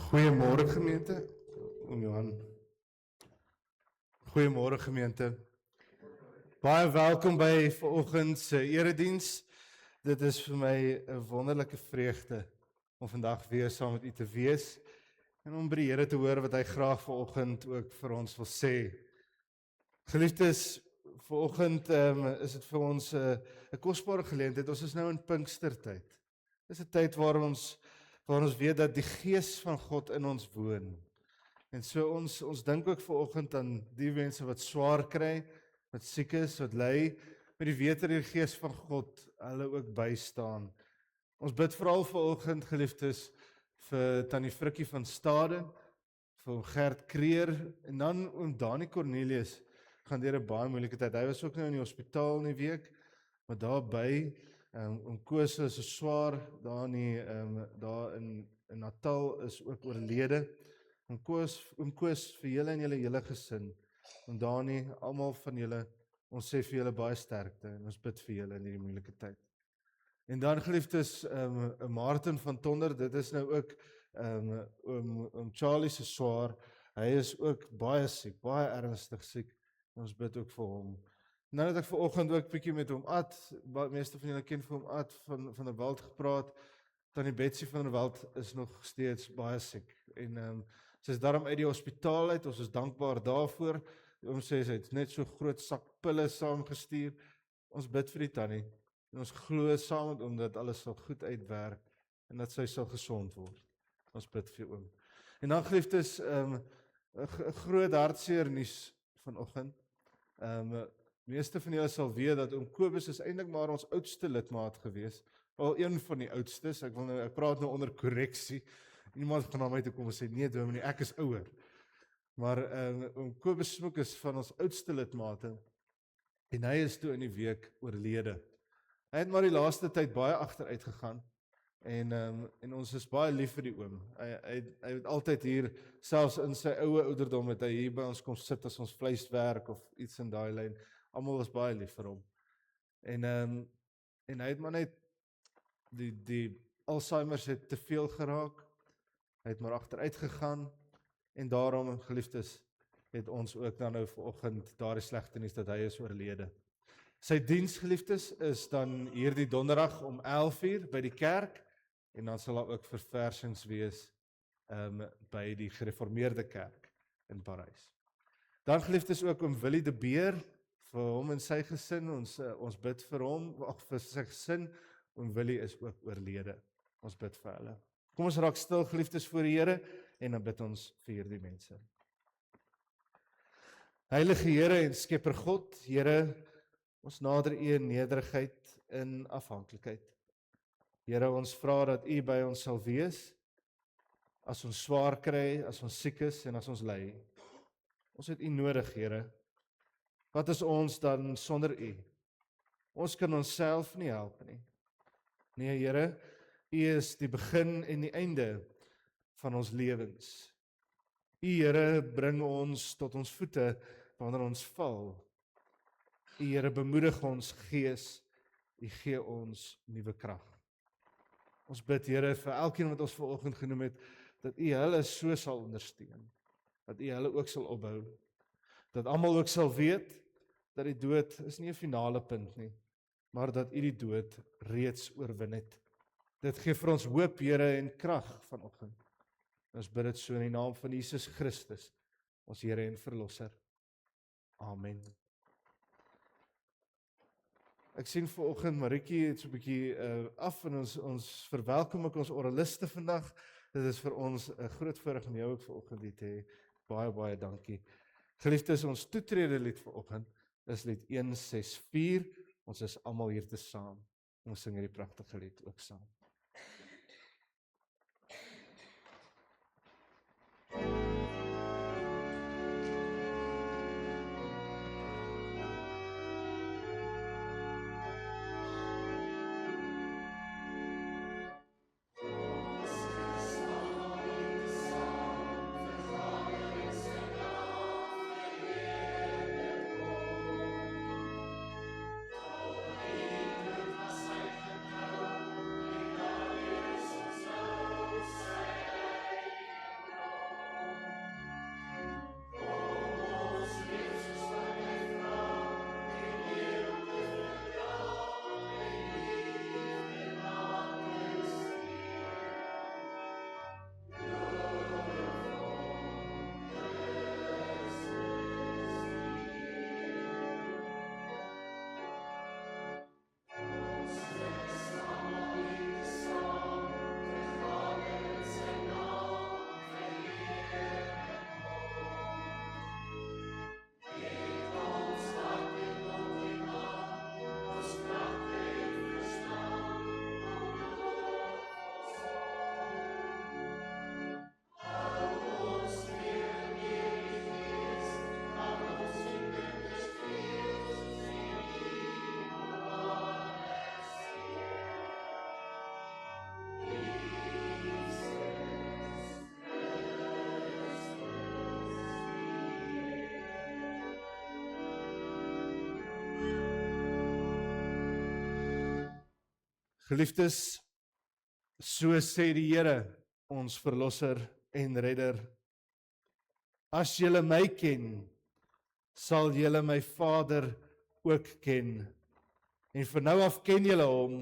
Goeiemôre gemeente. Oom Johan. Goeiemôre gemeente. Baie welkom by vanoggend se erediens. Dit is vir my 'n wonderlike vreugde om vandag weer saam met u te wees en om by die Here te hoor wat hy graag vanoggend ook vir ons wil sê. Geliefdes, vanoggend is dit vir ons 'n kosbare geleentheid. Ons is nou in Pinkstertyd. Dis 'n tyd waar ons weet dat die Gees van God in ons woon. En so ons dink ook vanoggend aan die mense wat swaar kry, wat siek is, wat ly, met die wete dat die Gees van God hulle ook bystaan. Ons bid veral vanoggend, geliefdes, vir Tannie Frikkie van Stade, vir oom Gert Kreer en dan oom Dani Cornelius gaan deur 'n baie moeilike tyd. Hy was ook nou in die hospitaal in die week, maar daarby oom Koos is so swaar daar in Natal is ook oorlede. Oom Koos vir julle en julle gesin. Oom Dani, almal van julle, ons sê vir julle baie sterkte en ons bid vir julle in hierdie moeilike tyd. En dan geliefdes, Martin van Tonder, dit is nou ook oom Charlie se swaar. Hy is ook baie siek, baie ernstig siek. Ons bid ook vir hom. Nou het ek vanoggend ook bietjie met hom Ad, meeste van julle ken vir hom Ad van der Walt gepraat. Tannie Betsy van der Walt is nog steeds baie siek. En sy is daarom uit die hospitaal uit, ons is dankbaar daarvoor. Oom sê sy het net so groot sak pille saamgestuur. Ons bid vir die tannie. En ons glo saam met hom dat alles sal goed uitwerk en dat sy sal gesond word. Ons bid vir oom. En dan geliefdes, 'n groot hartseer nuus vanoggend. Meeste van julle sal weet dat oom Kobus is eintlik maar ons oudste lidmaat gewees. Wel een van die oudstes. Ek praat nou onder korreksie. Iemand gaan na my toe kom en sê nee dominee, ek is ouer. Maar oom Kobus Smoek is van ons oudste lidmate en hy is toe in die week oorlede. Hy het maar die laaste tyd baie agteruit gegaan en ons is baie lief vir die oom. Hy het altyd hier, selfs in sy ouë ouderdom het hy hier by ons kom sit as ons vleiswerk of iets in daai lyn. Almal was baie lief vir hom. En hy het maar net die Alzheimer's het te veel geraak. Hy het maar agteruit gegaan en daarom, geliefdes, het ons ook dan nou vanoggend daardie slegte nuus dat hy is oorlede. Sy diens, geliefdes, is dan hierdie donderdag om 11:00 by die kerk en dan sal daar ook verversings wees by die gereformeerde kerk in Parys. Dan geliefdes ook om Willie de Beer, vir hom en sy gesin, ons bid vir hom, vir sy gesin. Oom Willie is ook oorlede. Ons bid vir hulle. Kom ons raak stil, geliefdes, voor die Here en dan bid ons vir hierdie mense. Heilige Here en Skepper God, Here, ons nader U in nederigheid en afhanklikheid. Here, ons vra dat U by ons sal wees as ons swaar kry, as ons siek is en as ons ly. Ons het U nodig, Here. Wat is ons dan sonder U? Ons kan onsself nie help nie. Nee, Here, U is die begin en die einde van ons lewens. U, Here, bring ons tot ons voete wanneer ons val. U, Here, bemoedig ons gees. U gee ons nuwe krag. Ons bid, Here, vir elkeen wat ons vanoggend genoem het, dat U hulle so sal ondersteun, dat U hulle ook sal opbou, dat almal ook sal weet dat die dood is nie 'n finale punt nie, maar dat U die dood reeds oorwin het. Dit gee vir ons hoop, Here, en krag vanoggend. Ons bid dit so in die naam van Jesus Christus, ons Here en Verlosser. Amen. Ek sien vanoggend Maritjie het so 'n bietjie af en ons verwelkom ook ons oraliste vandag. Dit is vir ons 'n groot voorreg om jou ook vanoggend hier te hê. Baie, baie dankie. Geliefdes, ons toetrede lied vanoggend is lied 164. Ons is almal hier te saam. Ons sing hierdie pragtige lied ook saam. Geliefdes, so sê die Here, ons verlosser en redder. As julle my ken, sal julle my Vader ook ken. En van nou af ken julle hom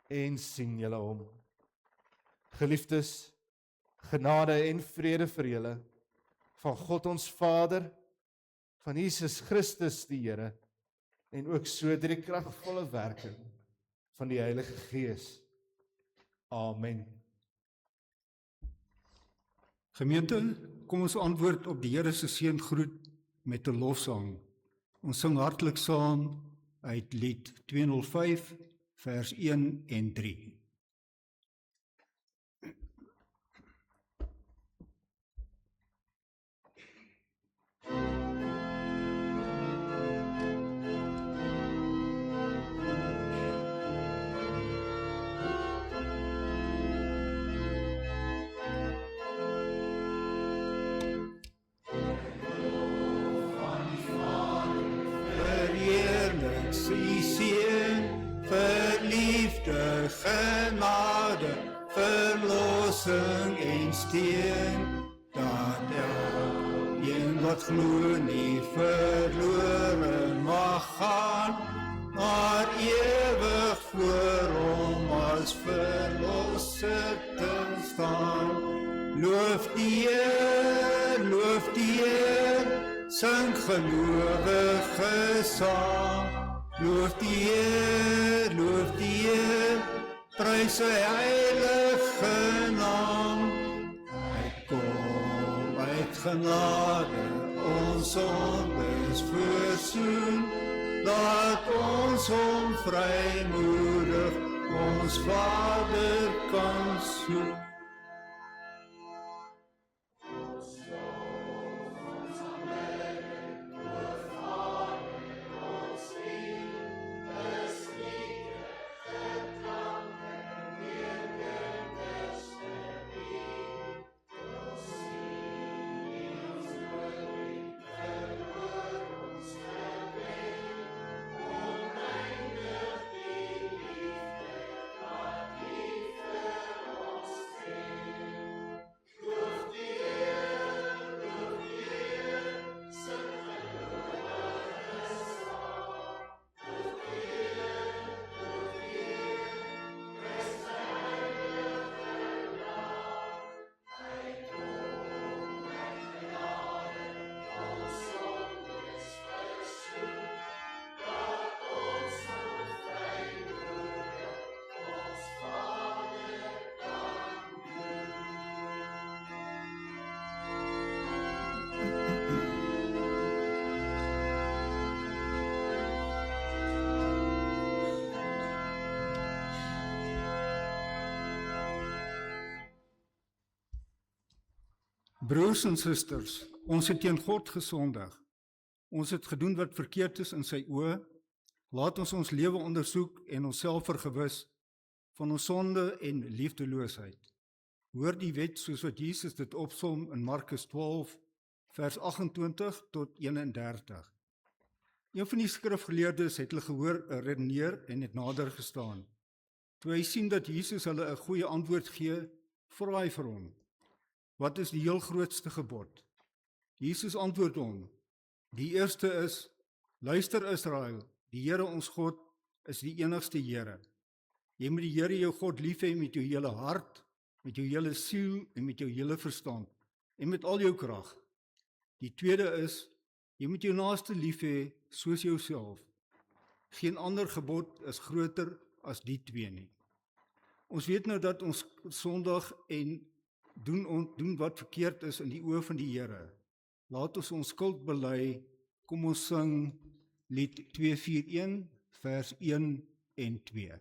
en sien julle hom. Geliefdes, genade en vrede vir julle, van God ons Vader, van Jesus Christus die Here, en ook so deur die kragvolle werking van die Heilige Gees. Amen. Gemeente, kom ons antwoord op die Here se seëngroet met 'n lofsang. Ons sing hartlik saam uit lied 205 vers 1 en 3. Verliefde genade, verlossing en steun, dat elkeen wat glo nie verlore mag gaan, maar ewig voor hom as verlosser te staan. Loof die Heer, sing gelowige sang. Loof die Heer, prys sy heilige naam. Hy kom uit genade, ons sondes versoen, laat ons hom vrymoedig, ons Vader kan soen. Broers en susters, ons het teen God gesondig. Ons het gedoen wat verkeerd is in sy oë. Laat ons ons lewe ondersoek en onsself vergewis van ons sonde en liefdeloosheid. Hoor die wet soos wat Jesus dit opsom in Markus 12, vers 28 tot 31. Een van die skrifgeleerdes het hulle gehoor redeneer en het nader gestaan. Toe hy sien dat Jesus hulle 'n goeie antwoord gee, vra hy vir hom: "Wat is die heel grootste gebod?" Jesus antwoord hom: "Die eerste is: Luister Israel, die Here ons God is die enigste Here. Jy moet die Here jou God lief hê met jou hele hart, met jou hele siel en met jou hele verstand en met al jou krag. Die tweede is: jy moet jou naaste lief hê soos jouself. Geen ander gebod is groter as die twee nie." Ons weet nou dat ons sondig en doen wat verkeerd is in die oë van die Here. Laat ons skuld bely. Kom ons sing lied 241 vers 1 en 2.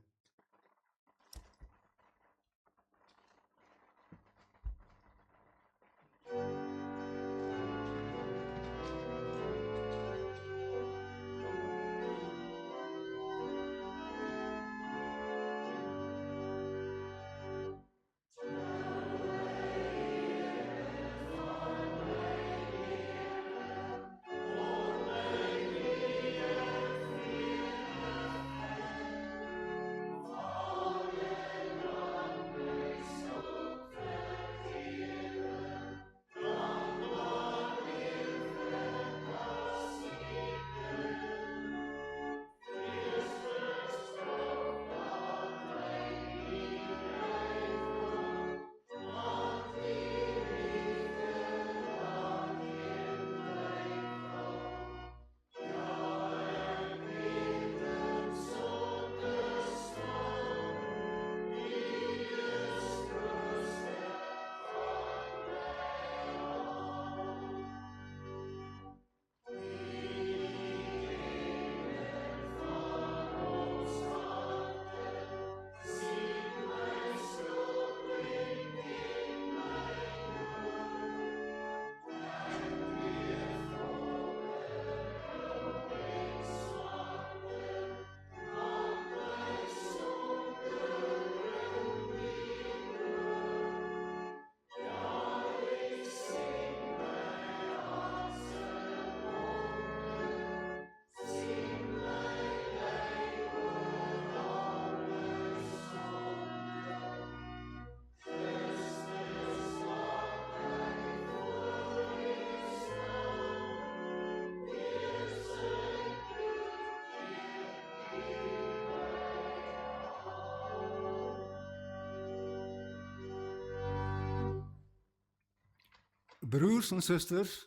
Broers en susters,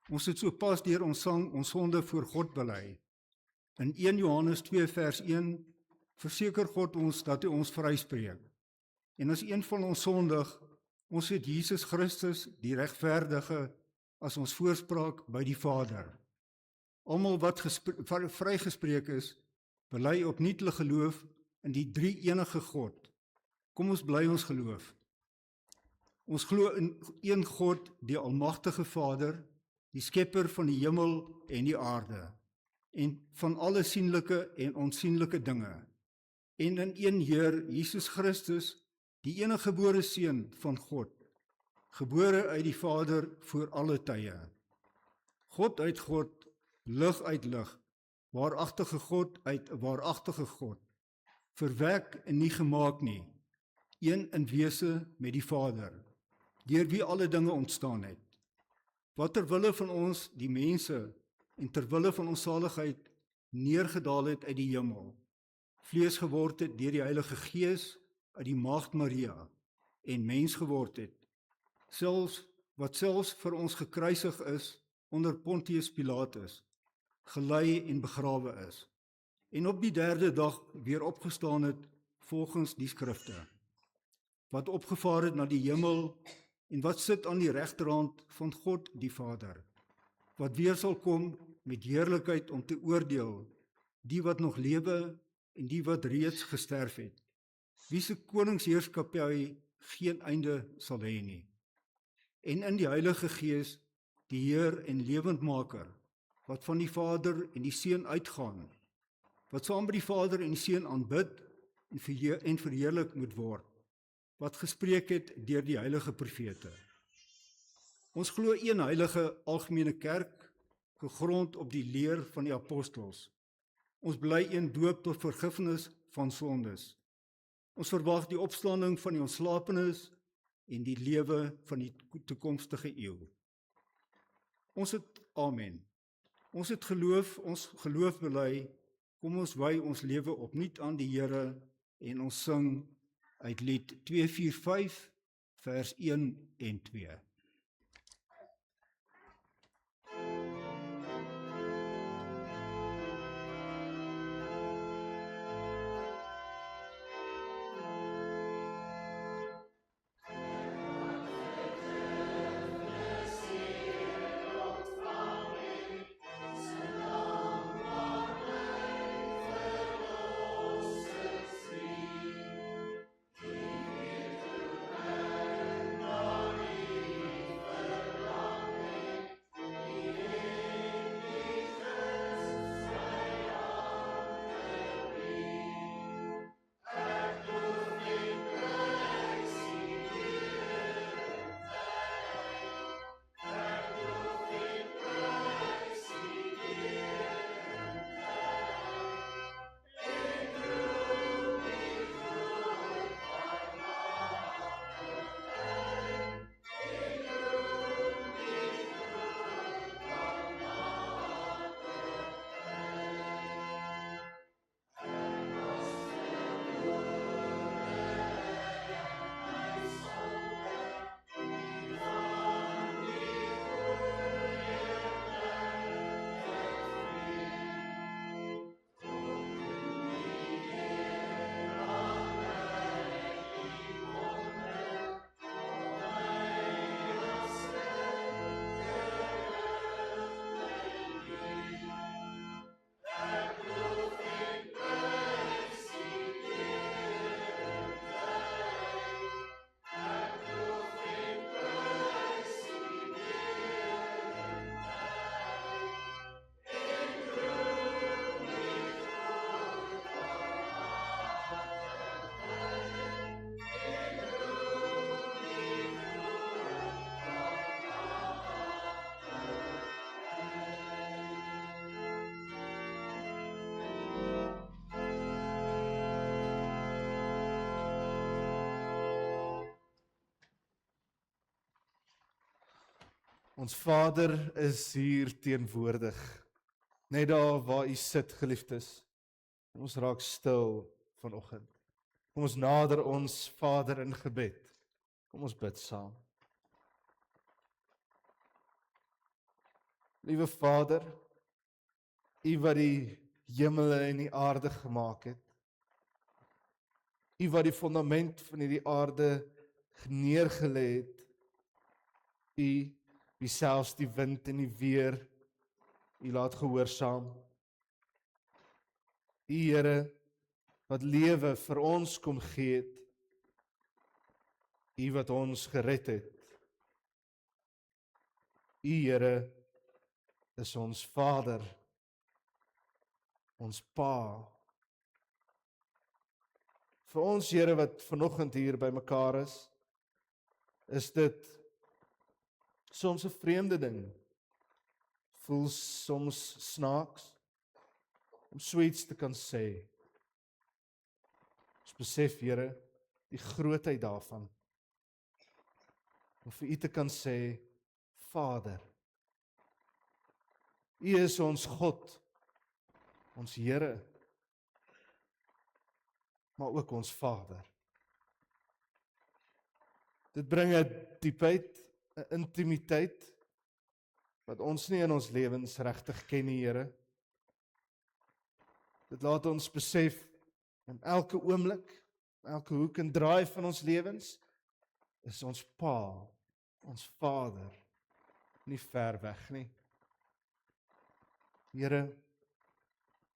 ons het sopas deur ons sang ons sonde voor God bely. In 1 Johannes 2 vers 1 verseker God ons dat hy ons vryspreek. En as een van ons sondig, ons het Jesus Christus, die regverdige, as ons voorspraak by die Vader. Almal wat vrygespreek is, bely opnuut hulle geloof in die drie-enige God. Kom ons bly ons geloof. Ons glo in een God, die almagtige Vader, die skepper van die hemel en die aarde, en van alle sienlike en onsienlike dinge, en in een Heer, Jesus Christus, die eniggebore Seun van God, gebore uit die Vader voor alle tye. God uit God, lig uit lig, waaragtige God uit waaragtige God, verwek en nie gemaak nie, een in wese met die Vader, deur wie alle dinge ontstaan het, wat ter wille van ons, die mense, en ter wille van ons saligheid, neergedaal het uit die hemel, vlees geword het deur die Heilige Gees uit die Maagd Maria, en mens geword het, wat selfs vir ons gekruisig is onder Pontius Pilatus, gelei en begrawe is, en op die derde dag weer opgestaan het volgens die skrifte, wat opgevaar het na die hemel, en wat sit aan die regterhand van God die Vader, wat weer sal kom met heerlikheid om te oordeel, die wat nog lewe en die wat reeds gesterf het, wie se koningsheerskappy geen einde sal hê nie. En in die Heilige Gees, die Heer en lewendmaker, wat van die Vader en die Seun uitgaan, wat saam met die Vader en die Seun aanbid en verheerlik moet word, wat gespreek het deur die heilige profete. Ons glo een heilige algemene kerk, gegrond op die leer van die apostels. Ons bly een doop tot vergifnis van sondes. Ons verwag die opstanding van die ontslapenes en die lewe van die toekomstige eeu. Ons het amen. Ons het ons geloof bely, kom ons wy ons lewe opnuut aan die Here en ons sing uit lied 245 vers 1 en 2. Ons Vader is hier teenwoordig, net daar waar U sit, geliefdes. Kom ons raak stil vanoggend. Kom ons nader ons Vader in gebed. Kom ons bid saam. Liewe Vader, U wat die hemele en die aarde gemaak het, U wat die fundament van hierdie aarde neergelê het, U wie selfs die wind en die weer U laat gehoorsaam. U Here wat lewe vir ons kom gee het, U wat ons gered het. U Here is ons Vader, ons Pa. Vir ons Here wat vanoggend hier by mekaar is dit soms 'n vreemde ding. Voel soms snaaks om so iets te kan sê. Ons besef, Here, die grootheid daarvan. Om vir U te kan sê, Vader. U is ons God, ons Here, maar ook ons Vader. Dit bring 'n diepheid, 'n intimiteit, wat ons nie in ons lewens regtig ken nie, Here. Dit laat ons besef, in elke oomblik, elke hoek en draai van ons lewens, is ons Pa, ons Vader, nie ver weg nie. Here,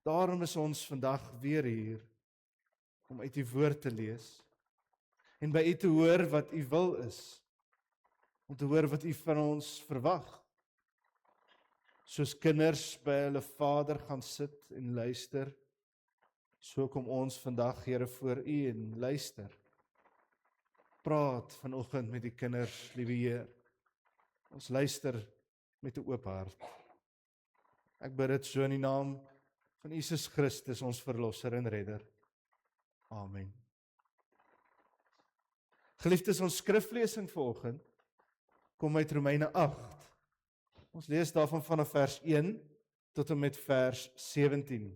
daarom is ons vandag weer hier, om uit U woord te lees, en by U te hoor wat U wil is, om te hoor wat U van ons verwag. Soos kinders by hulle vader gaan sit en luister, so kom ons vandag, Here, voor U en luister. Praat vanoggend met die kinders, liewe Heer. Ons luister met 'n oop hart. Ek bid dit so in die naam van Jesus Christus, ons verlosser en redder. Amen. Geliefdes, ons skriflesing vanoggend kom uit Romeine 8. Ons lees daarvan vanaf vers 1 tot en met vers 17.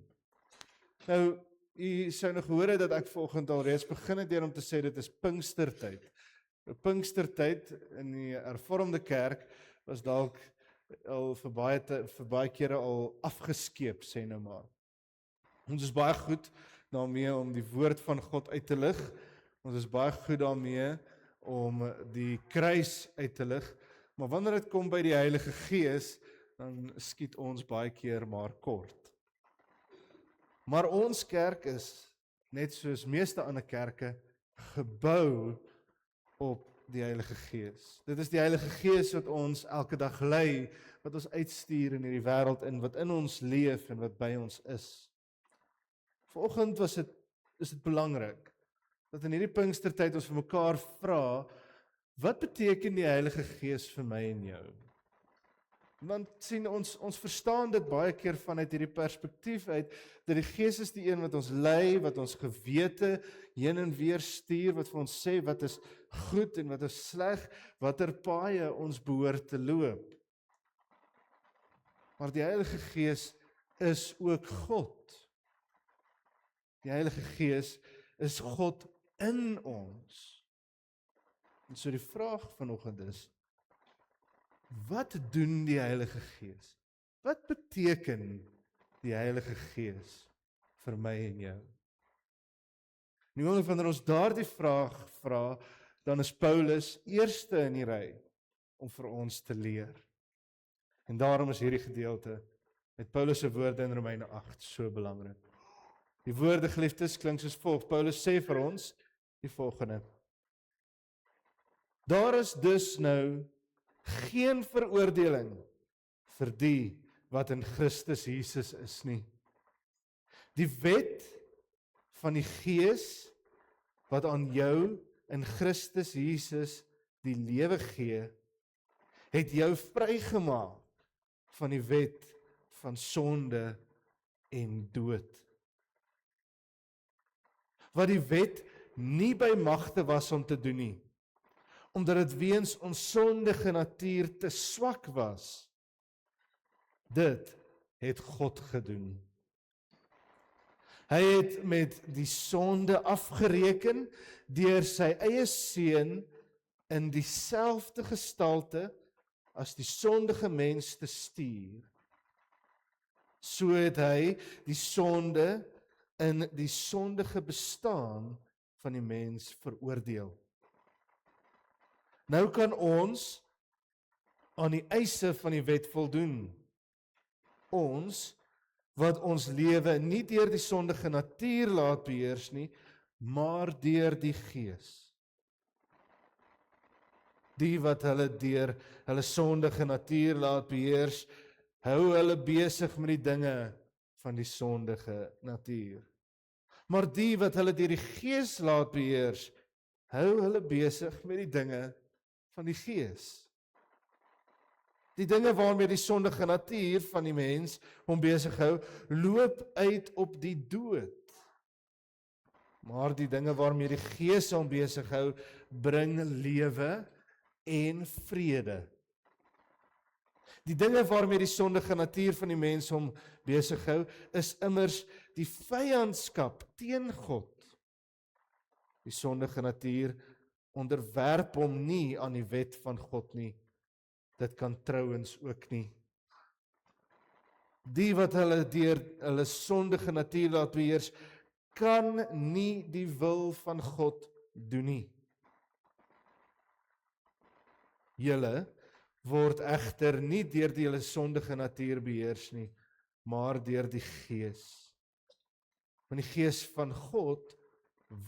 Nou, u sou nog gehoor het dat ek vanoggend al reeds begin het deur om te sê dit is Pinkstertyd. Pinkstertyd in die hervormde kerk was dalk al vir baie kere al afgeskeep, sê nou maar. Ons is baie goed daarmee om die woord van God uit te lig. Ons is baie goed daarmee om die kruis uit te lig. Maar wanneer dit kom by die Heilige Gees, dan skiet ons baie keer maar kort. Maar ons kerk is, net soos meeste ander kerke, gebou op die Heilige Gees. Dit is die Heilige Gees wat ons elke dag lei, wat ons uitstuur in hierdie wêreld in, wat in ons leef en wat by ons is. Vanoggend is dit belangrik, dat in hierdie Pinkstertyd ons vir mekaar vra, wat beteken die Heilige Gees vir my en jou? Want sien, ons verstaan dit baie keer vanuit hierdie perspektief uit, dat die Gees is die een wat ons lei, wat ons gewete heen en weer stuur, wat vir ons sê wat is goed en wat is sleg, watter paaie ons behoort te loop. Maar die Heilige Gees is ook God. Die Heilige Gees is God in ons. En so die vraag vanoggend is, wat doen die Heilige Gees? Wat beteken die Heilige Gees vir my en jou? Nu wanneer ons daardie vraag vra, dan is Paulus eerste in die ry om vir ons te leer. En daarom is hierdie gedeelte met Paulus se woorde in Romeine 8 so belangrik. Die woorde, geliefdes, klink soos volg. Paulus sê vir ons die volgende: Daar is dus nou geen veroordeling vir die wat in Christus Jesus is nie. Die wet van die Gees wat aan jou in Christus Jesus die lewe gee, het jou vrygemaak van die wet van sonde en dood. Wat die wet nie by magte was om te doen nie, omdat dit weens ons sondige natuur te swak was. Dit het God gedoen. Hy het met die sonde afgereken deur sy eie seun in dieselfde gestalte as die sondige mens te stuur. So het hy die sonde in die sondige bestaan van die mens veroordeel. Nou kan ons aan die eise van die wet voldoen. Ons wat ons lewe nie deur die sondige natuur laat beheers nie, maar deur die Gees. Die wat hulle deur hulle sondige natuur laat beheers, hou hulle besig met die dinge van die sondige natuur. Maar die wat hulle deur die Gees laat beheers, hou hulle besig met die dinge van die Gees. Die dinge waarmee die sondige natuur van die mens hom besig hou, loop uit op die dood. Maar die dinge waarmee die Gees hom besig hou, bring lewe en vrede. Die dinge waarmee die sondige natuur van die mens hom besig hou, is immers die vyandskap teen God. Die sondige natuur onderwerp hom nie aan die wet van God nie. Dit kan trouens ook nie. Die wat hulle deur hulle sondige natuur laat beheers, kan nie die wil van God doen nie. Julle word egter nie deur die julle sondige natuur beheers nie, maar deur die Gees. Want die Gees van God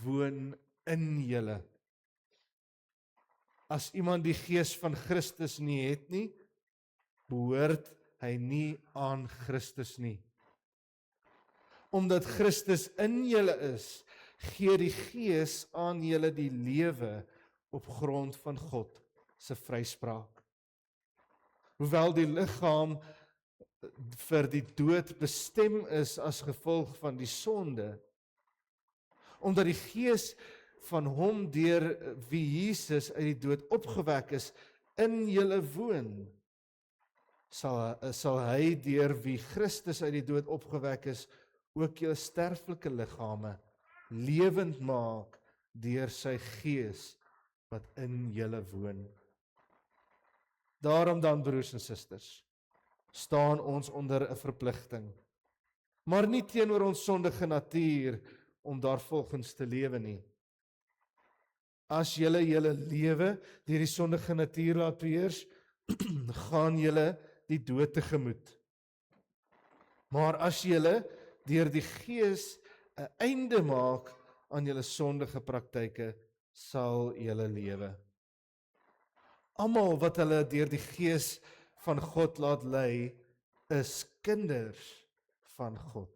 woon in julle. As iemand die Gees van Christus nie het nie, behoort hy nie aan Christus nie. Omdat Christus in julle is, gee die Gees aan julle die lewe op grond van God se vryspraak. Hoewel die liggaam vir die dood bestem is as gevolg van die sonde, omdat die Gees van hom deur wie Jesus uit die dood opgewek is, in julle woon, sal hy deur wie Christus uit die dood opgewek is, ook julle sterflike liggame lewend maak deur sy Gees wat in julle woon. Daarom dan, broers en susters, staan ons onder 'n verpligting, maar nie teenoor ons sondige natuur om daarvolgens te lewe nie. As julle lewe deur die sondige natuur laat beheers, gaan julle die dood tegemoet. Maar as julle deur die Gees 'n einde maak aan julle sondige praktyke, sal julle lewe. Almal wat hulle deur die Gees van God laat lei, is kinders van God.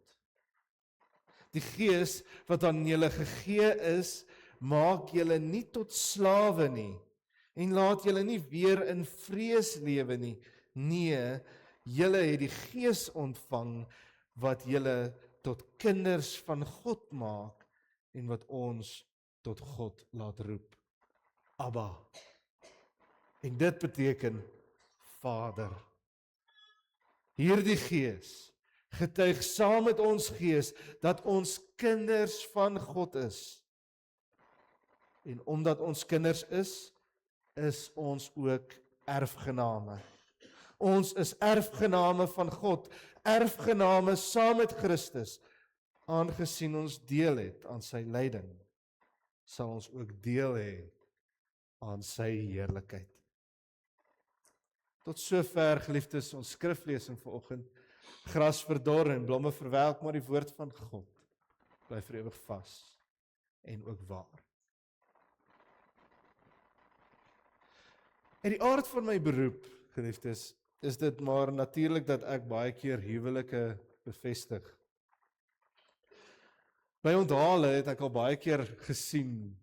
Die Gees wat aan julle gegee is, maak julle nie tot slawe nie, en laat julle nie weer in vrees lewe nie. Nee, julle het die Gees ontvang, wat julle tot kinders van God maak, en wat ons tot God laat roep. Abba. En dit beteken Vader. Hierdie Gees getuig saam met ons gees dat ons kinders van God is. En omdat ons kinders is ons ook erfgename. Ons is erfgename van God, erfgename saam met Christus. Aangesien ons deel het aan sy lyding, sal ons ook deel hê aan sy heerlikheid. Tot sover, geliefdes, ons skriflesing vanoggend. Gras verdor en blomme verwelk, maar die woord van God bly vir ewig vas en ook waar. En die aard van my beroep, geliefdes, is dit maar natuurlik dat ek baie keer huwelike bevestig. By onthale het ek al baie keer gesien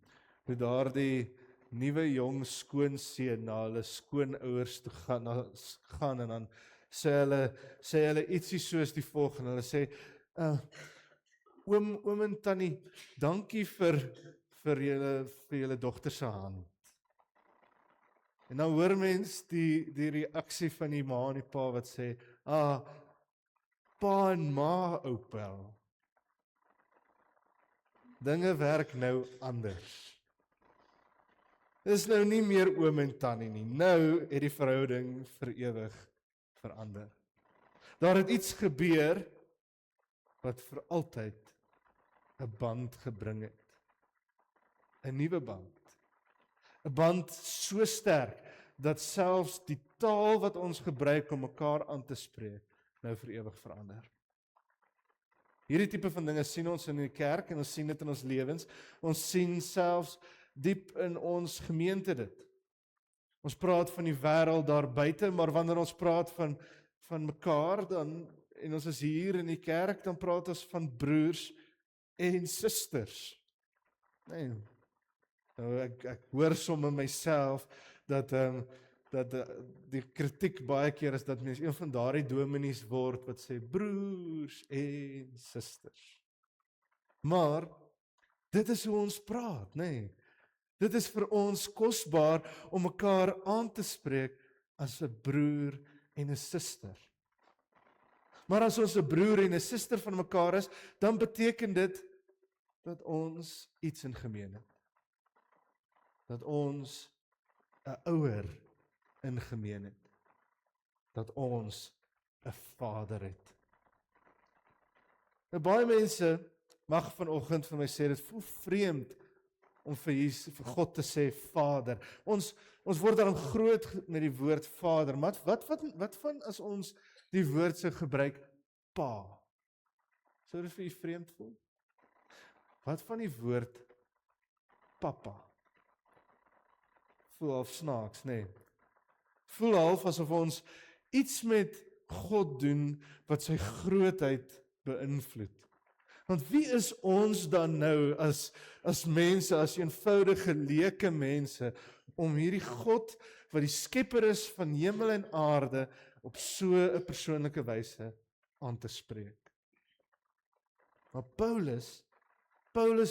hoe daardie nuwe jong skoonseun na hulle skoonouers toe gaan en dan sê hulle ietsie soos die volgende. Hulle sê, oom en tannie, dankie vir julle dogter se hand. En dan hoor mens die reaksie van die ma en die pa wat sê, pa en ma oupel. Dinge werk nou anders. Dis nou nie meer oom en tannie nie. Nou het die verhouding vir ewig verander. Daar het iets gebeur wat vir altyd 'n band gebring het. 'n Nuwe band. 'n Band so sterk dat selfs die taal wat ons gebruik om mekaar aan te spreek, nou vir ewig verander. Hierdie tipe van dinge sien ons in die kerk en ons sien dit in ons lewens. Ons sien selfs diep in ons gemeente dit. Ons praat van die wêreld daar buite, maar wanneer ons praat van mekaar dan en ons is hier in die kerk, dan praat ons van broers en susters. Nee. Nou ek hoor sommer myself dat die kritiek baie keer is dat mens een van daardie dominees word wat sê broers en susters. Maar dit is hoe ons praat, nee. Dit is vir ons kosbaar om mekaar aan te spreek as 'n broer en 'n suster. Maar as ons 'n broer en 'n suster van mekaar is, dan beteken dit dat ons iets in gemeen het. Dat ons 'n ouer in gemeen het. Dat ons 'n vader het. Nou baie mense mag vanoggend vir my sê, dit voel vreemd om vir God te sê Vader. Ons word daarom groot met die woord Vader, maar wat van as ons die woord sou gebruik Pa? Sou dit vir u vreemd voel? Wat van die woord Papa? Voel half snaaks, nee. Voel half asof ons iets met God doen wat sy grootheid beïnvloed. Want wie is ons dan nou as mense, as eenvoudige leuke mense, om hierdie God, wat die skepper is van hemel en aarde, op so 'n persoonlike wyse aan te spreek? Maar Paulus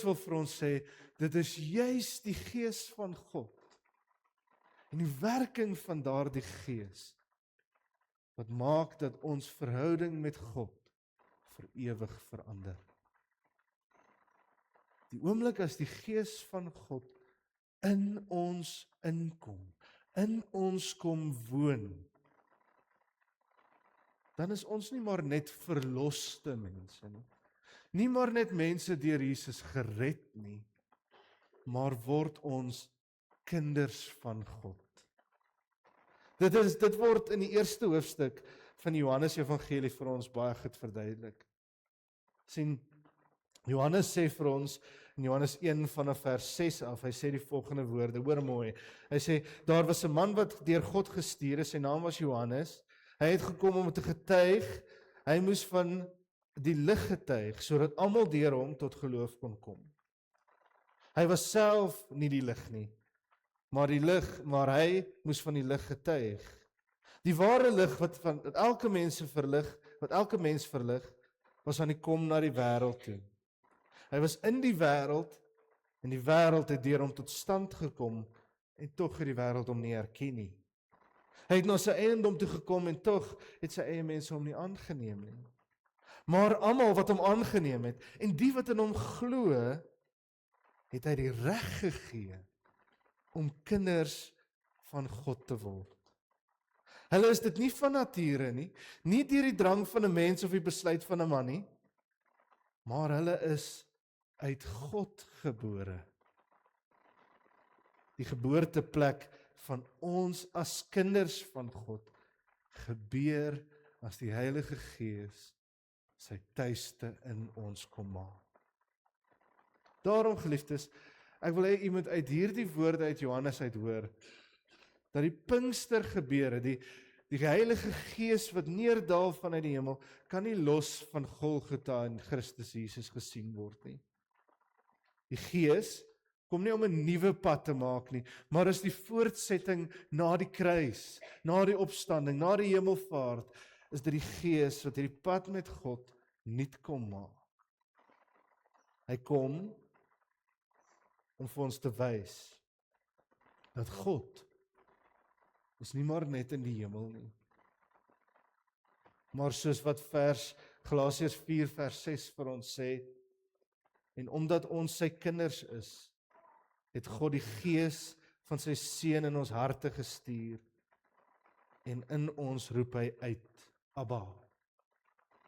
wil vir ons sê, dit is juis die Gees van God, en die werking van daardie Gees, wat maak dat ons verhouding met God vir ewig verander. Die oomblik as die Gees van God in ons inkom, in ons kom woon, dan is ons nie maar net verloste mense nie. Nie maar net mense deur Jesus gered nie, maar word ons kinders van God. Dit word in die eerste hoofstuk van Johannes Evangelie vir ons baie goed verduidelik. Sien, Johannes sê vir ons in Johannes 1 vanaf vers 6 af, hy sê die volgende woorde, hoor mooi. Hy sê, daar was 'n man wat deur God gestuur is, sy naam was Johannes. Hy het gekom om te getuig, hy moes van die lig getuig, sodat almal deur hom tot geloof kon kom. Hy was self nie die lig nie, maar hy moes van die lig getuig. Die ware lig wat elke mens verlig, was aan die kom na die wêreld toe. Hy was in die wêreld, en die wêreld het deur hom tot stand gekom, en tog het die wêreld hom nie herken nie. Hy het na sy eiendom toe gekom, en tog het sy eie mense hom nie aangeneem nie. Maar almal wat hom aangeneem het, en die wat in hom glo, het hy die reg gegee om kinders van God te word. Hulle is dit nie van nature nie deur die drang van 'n mens of die besluit van 'n man nie, maar hulle is uit God gebore. Die geboorteplek van ons as kinders van God gebeur as die Heilige Gees sy tuiste in ons kom maak. Daarom, geliefdes, ek wil hê u moet uit hierdie woorde uit Johannes uit hoor, dat die Pinkster gebeure, die Heilige Gees wat neerdal vanuit die hemel, kan nie los van Golgotha en Christus Jesus gesien word nie. Die Gees kom nie om 'n nuwe pad te maak nie, maar is die voortsetting na die kruis, na die opstanding, na die hemelvaart, is dit die Gees wat hierdie pad met God nuut kom maak. Hy kom om vir ons te wys dat God is nie maar net in die hemel nie, maar soos wat Galasiërs 4 vers 6 vir ons sê, en omdat ons sy kinders is, het God die Gees van sy seun in ons harte gestuur en in ons roep hy uit, Abba.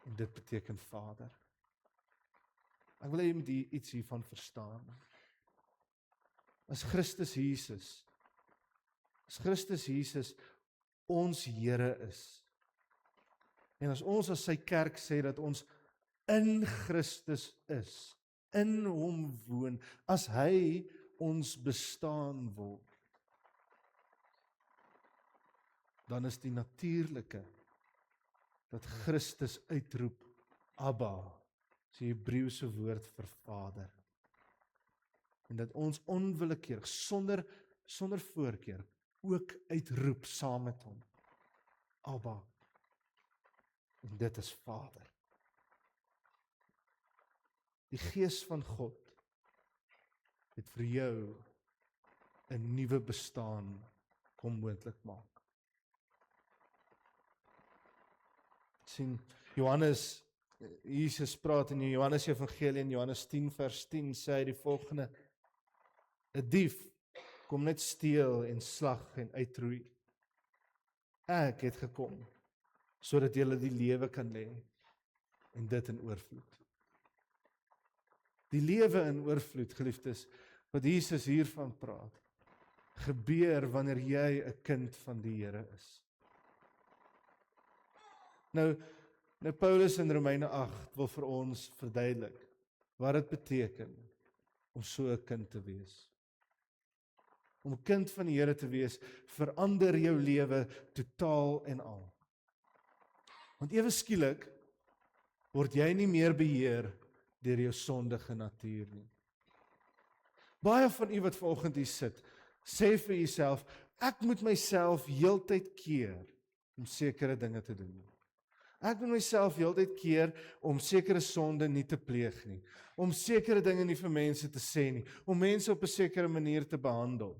En dit beteken Vader. Ek wil hê jy moet iets hiervan verstaan. As Christus Jesus ons Here is, en as ons as sy kerk sê dat ons in Christus is, in hom woon, as hy ons bestaan word, dan is die natuurlike dat Christus uitroep, Abba, die Hebreëse woord vir Vader. En dat ons onwillekeurig, sonder voorkeur, ook uitroep saam met hom, Abba. En dit is Vader. Die Gees van God het vir jou 'n nuwe bestaan kom moontlik maak. Sien, Jesus praat in die Johannes Evangelie in Johannes 10 vers 10 sê hy die volgende: 'n dief kom net steel en slag en uitroei. Ek het gekom sodat julle die lewe kan hê en dit in oorvloed. Die lewe in oorvloed, geliefdes, wat Jesus hiervan praat, gebeur wanneer jy 'n kind van die Here is. Nou Paulus in Romeine 8 wil vir ons verduidelik wat dit beteken om so 'n kind te wees. Om 'n kind van die Here te wees, verander jou lewe totaal en al. Want ewe skielik word jy nie meer beheer deur jou sondige natuur nie. Baie van u wat vanoggend hier sit, sê vir jouself, ek moet myself heeltyd keer om sekere dinge te doen. Ek moet myself heeltyd keer om sekere sonde nie te pleeg nie, om sekere dinge nie vir mense te sê nie, om mense op 'n sekere manier te behandel.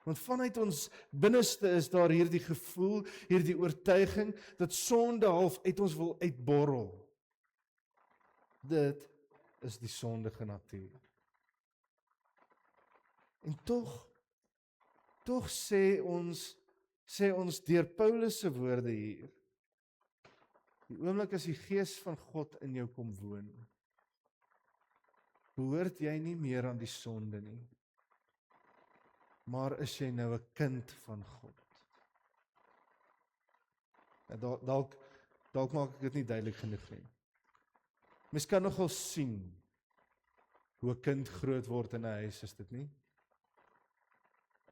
Want vanuit ons binneste is daar hierdie gevoel, hierdie oortuiging, dat sonde half uit ons wil uitborrel. Dit is die sondige natuur. En tog sê ons deur Paulus se woorde hier, die oomblik as die Gees van God in jou kom woon, behoort jy nie meer aan die sonde nie, maar is jy nou 'n kind van God. Dalk maak ek dit nie duidelik genoeg nie. Mens kan nogal sien hoe 'n kind groot word in 'n huis, is dit nie?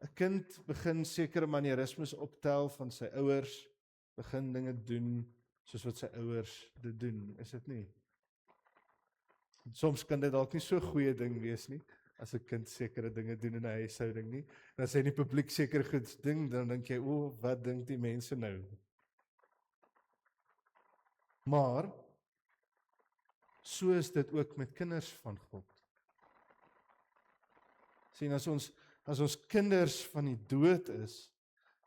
'n Kind begin sekere manierismes optel van sy ouers, begin dinge doen soos wat sy ouers dit doen, is dit nie? Soms kan dit dalk nie so 'n goeie ding wees nie, as 'n kind sekere dinge doen in 'n huishouding nie. En as hy in die publiek sekere goed ding, dan dink jy, wat dink die mense nou? Maar so is dit ook met kinders van God. Sien, as ons kinders van die dood is,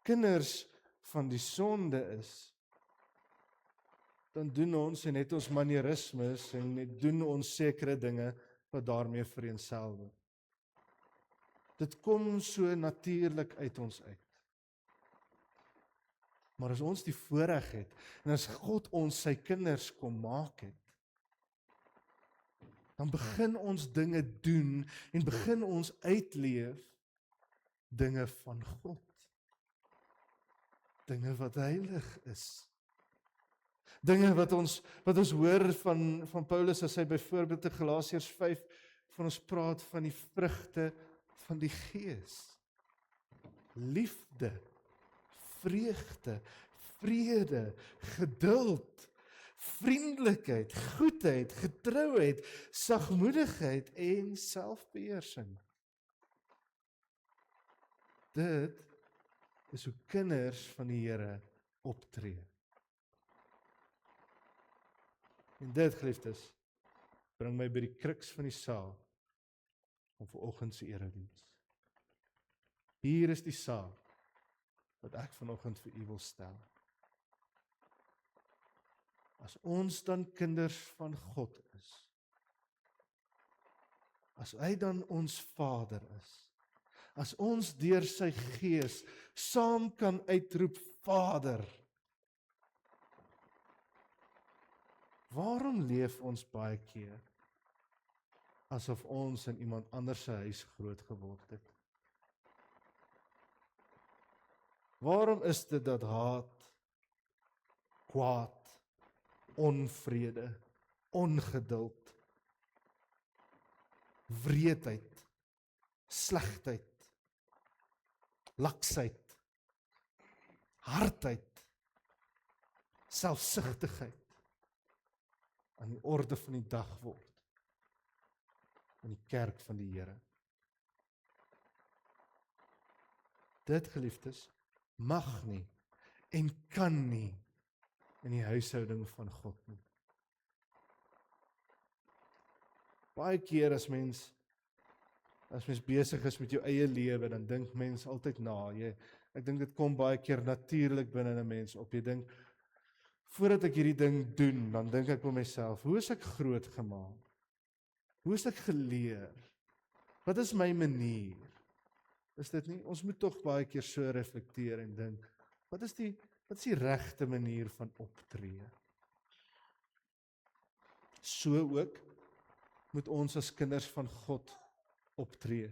kinders van die sonde is, dan doen ons en het ons manierismes en doen ons sekere dinge wat daarmee vereenselwig. Dit kom so natuurlik uit ons uit. Maar as ons die voorreg het, en as God ons sy kinders kom maak het, dan begin ons dinge doen en begin ons uitleef dinge van God. Dinge wat heilig is. Dinge wat ons hoor van Paulus as hy byvoorbeeld in Galasiërs 5 van ons praat van die vrugte van die Gees. Liefde, vreugde, vrede, geduld, vriendelikheid, goedheid, getrouheid, sagmoedigheid en selfbeheersing. Dit is hoe kinders van die Here optree. En dit, geliefdes, bring my by die kruks van die saak om vanoggend se erediens. Hier is die saak wat ek vanoggend vir u wil stel. As ons dan kinders van God is, as hy dan ons Vader is, as ons deur sy Gees saam kan uitroep, Vader, waarom leef ons baie keer asof ons in iemand anders se huis groot geword het? Waarom is dit dat haat, kwaad, onvrede, ongeduld, wreedheid, slegheid, laksheid, hardheid, selfsugtigheid aan die orde van die dag word in die kerk van die Here? Dit, geliefdes, mag nie en kan nie in die huishouding van God nie. Baie keer as mens besig is met jou eie lewe, dan dink mens altyd na. Ek dink dit kom baie keer natuurlik binne 'n mens op. Jy dink, voordat ek hierdie ding doen, dan dink ek by myself, hoe is ek groot gemaak? Hoe is ek geleer? Wat is my manier? Is dit nie? Ons moet tog baie keer so reflekteer en dink, wat is die regte manier van optree? So ook moet ons as kinders van God optree.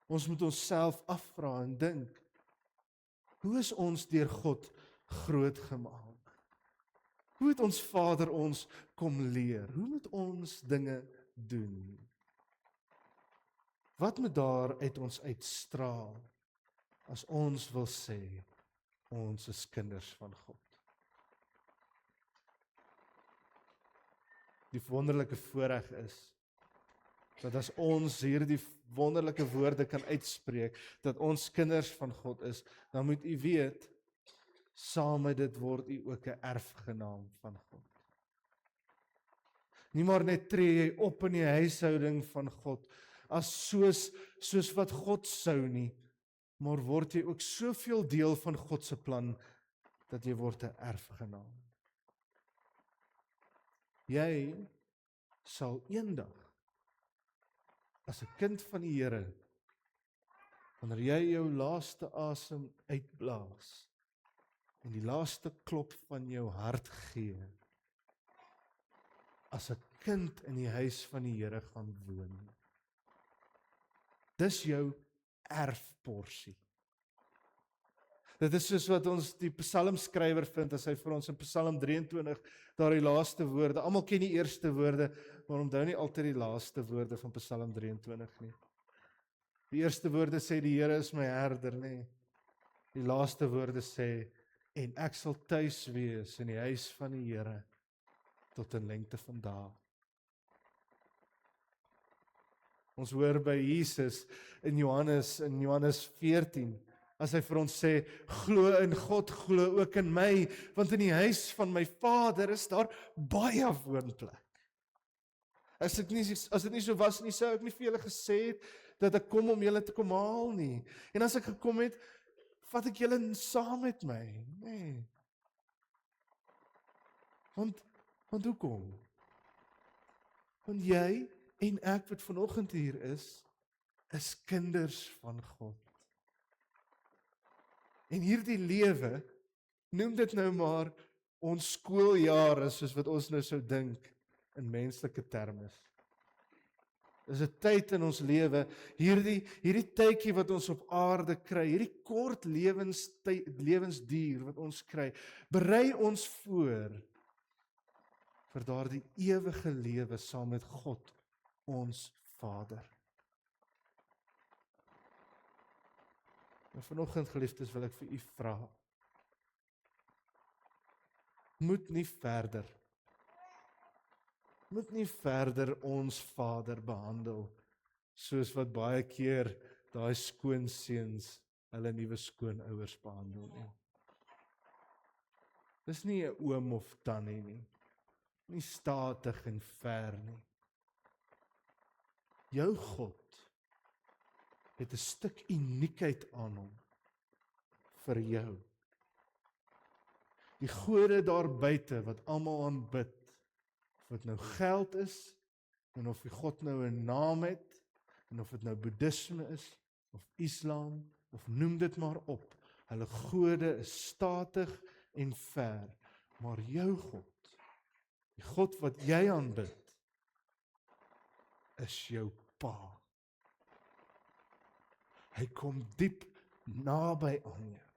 Ons moet onsself afvra en dink, hoe is ons deur God groot gemaak? Hoe het ons Vader ons kom leer? Hoe moet ons dinge doen? Wat moet daar uit ons uitstraal as ons wil sê, ons is kinders van God? Die wonderlike voorreg is, dat as ons hierdie wonderlike woorde kan uitspreek, dat ons kinders van God is, dan moet u weet, saam met dit word u ook 'n erfgenaam van God. Nie maar net tree jy op in die huishouding van God, as soos wat God sou nie, maar word jy ook soveel deel van God se plan, dat jy word 'n erfgenaam. Jy sal eendag, as 'n kind van die Here, wanneer jy jou laaste asem uitblaas, en die laaste klop van jou hart gee, as 'n kind in die huis van die Here gaan woon. Dis jou erfporsie. Dit is soos wat ons die psalmskrywer vind, as hy vir ons in Psalm 23, daar die laaste woorde, almal ken die eerste woorde, maar onthou nie altyd die laaste woorde van Psalm 23 nie. Die eerste woorde sê, die Here is my herder, nie. Die laaste woorde sê, en ek sal tuis wees in die huis van die Here, tot in lengte van dae. Ons hoor by Jesus in Johannes 14, as hy vir ons sê, glo in God, glo ook in my, want in die huis van my Vader is daar baie woonplek. As dit nie so was nie, sou ek nie vir julle gesê het, dat ek kom om julle te kom haal nie. En as ek gekom het, vat ek julle saam met my. Nee. Want hoekom? Want jy en ek wat vanoggend hier is kinders van God. En hierdie lewe, noem dit nou maar ons skooljare, soos wat ons nou sou dink in menslike terme. Dis 'n tyd in ons lewe, hierdie tydjie wat ons op aarde kry, hierdie kort lewensduur wat ons kry, berei ons voor vir daardie ewige lewe saam met God, ons Vader. En vanoggend, geliefdes, wil ek vir u vra, moet nie verder ons Vader behandel, soos wat baie keer daai skoonseuns hulle nuwe skoonouers behandel nie. Dis nie 'n oom of tannie nie statig en ver nie. Jou God het 'n stuk uniekheid aan hom vir jou. Die gode daar buite wat almal aanbid, of dit nou geld is, en of die God nou 'n naam het, en of dit nou boeddhisme is, of Islam, of noem dit maar op. Hulle gode is statig en ver, maar jou God, die God wat jy aanbid, is jou Pa. Hy kom diep naby aan jou,